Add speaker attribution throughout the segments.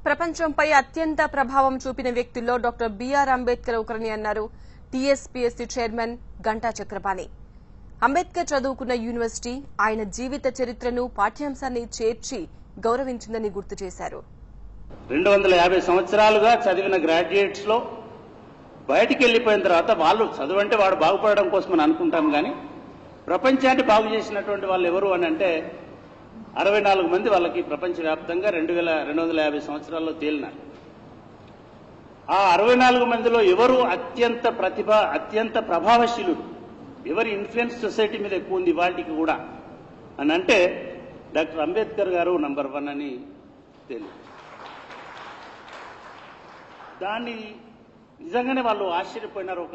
Speaker 1: ప్రపంచంపై అత్యంత ప్రభావం చూపిన వ్యక్తుల్లో డాక్టర్ బిఆర్ అంబేద్కర్ ఒకరని అన్నారు టీఎస్పీఎస్సీ చైర్మన్ గంటా చక్రపాణి. అంబేద్కర్ చదువుకున్న యూనివర్సిటీ ఆయన జీవిత చరిత్రను పాఠ్యాంశాన్ని చేర్చి గౌరవించిందని గుర్తు చేశారు.
Speaker 2: 250 సంవత్సరాలుగా చదివిన గ్రాడ్యుయేట్స్ లో బయటికి వెళ్లిపోయిన తర్వాత వాళ్ళు చదువంటే వాడు బాగుపడడం కోసమని అనుకుంటాం కానీ ప్రపంచాన్ని బాగు చేసినటువంటి వాళ్ళు ఎవరు అని అంటే 64 మంది వాళ్ళకి ప్రపంచవ్యాప్తంగా 250 సంవత్సరాల్లో తేలినారు. ఆ 64 మందిలో ఎవరు అత్యంత ప్రభావశీలుడు, ఎవరి ఇన్ఫ్లుయెన్స్ సొసైటీ మీద ఎక్కువ ఉంది వాటికి కూడా అని అంటే డాక్టర్ అంబేద్కర్ గారు నంబర్ 1 అని తెలియదు. దాన్ని నిజంగానే వాళ్ళు ఆశ్చర్యపోయినారు.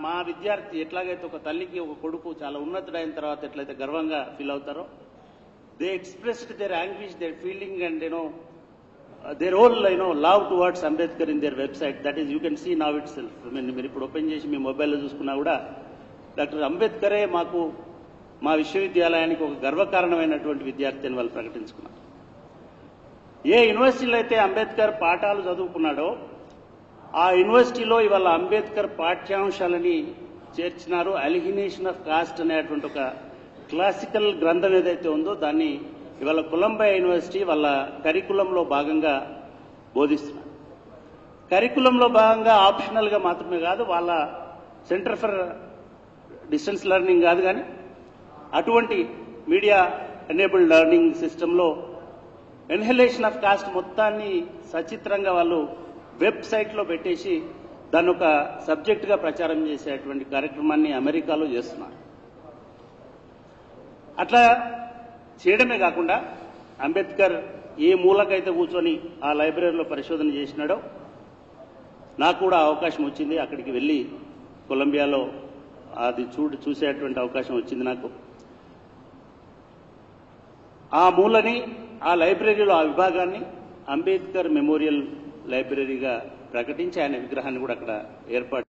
Speaker 2: మా విద్యార్థి ఎట్లాగైతే ఒక తల్లికి ఒక కొడుకు చాలా ఉన్నతుడైన తర్వాత ఎట్లయితే గర్వంగా ఫీల్ అవుతారో, they expressed their anguish, their feeling and their whole love towards Ambedkar in their website. That is, you can see now itself. మీరు ఇప్పుడు ఓపెన్ చేసి మీ మొబైల్లో చూసుకున్నా కూడా డాక్టర్ అంబేద్కరే మాకు మా విశ్వవిద్యాలయానికి ఒక గర్వకారణమైనటువంటి విద్యార్థి అని వాళ్ళు ప్రకటించుకున్నారు. ఏ యూనివర్సిటీలో అయితే అంబేద్కర్ పాఠాలు చదువుకున్నాడో ఆ యూనివర్సిటీలో ఇవాళ అంబేద్కర్ పాఠ్యాంశాలని చేర్చినారు. అలిగినేషన్ ఆఫ్ కాస్ట్ అనేటువంటి ఒక క్లాసికల్ గ్రంథం ఏదైతే ఉందో దాన్ని ఇవాళ కొలంబియా యూనివర్సిటీ వాళ్ళ కరికులంలో భాగంగా బోధిస్తున్నారు. కరికులంలో భాగంగా ఆప్షనల్ గా మాత్రమే కాదు, వాళ్ళ సెంటర్ ఫర్ డిస్టెన్స్ లెర్నింగ్ కాదు కానీ అటువంటి మీడియా ఎనేబుల్డ్ లెర్నింగ్ సిస్టంలో ఎన్హలేషన్ ఆఫ్ కాస్ట్ మొత్తాన్ని సచిత్రంగా వాళ్ళు వెబ్సైట్లో పెట్టేసి దాన్ని ఒక సబ్జెక్ట్ గా ప్రచారం చేసేటువంటి కార్యక్రమాన్ని అమెరికాలో చేస్తున్నారు. అట్లా చేయడమే కాకుండా అంబేద్కర్ ఏ మూలకైతే కూర్చొని ఆ లైబ్రరీలో పరిశోధన చేసినాడో నాకు కూడా అవకాశం వచ్చింది. అక్కడికి వెళ్ళి కొలంబియాలో అది చూసేటువంటి అవకాశం వచ్చింది నాకు. ఆ మూలని, ఆ లైబ్రరీలో ఆ విభాగాన్ని అంబేద్కర్ మెమోరియల్ లైబ్రరీగా ప్రకటించి ఆయన విగ్రహాన్ని కూడా అక్కడ ఏర్పాటు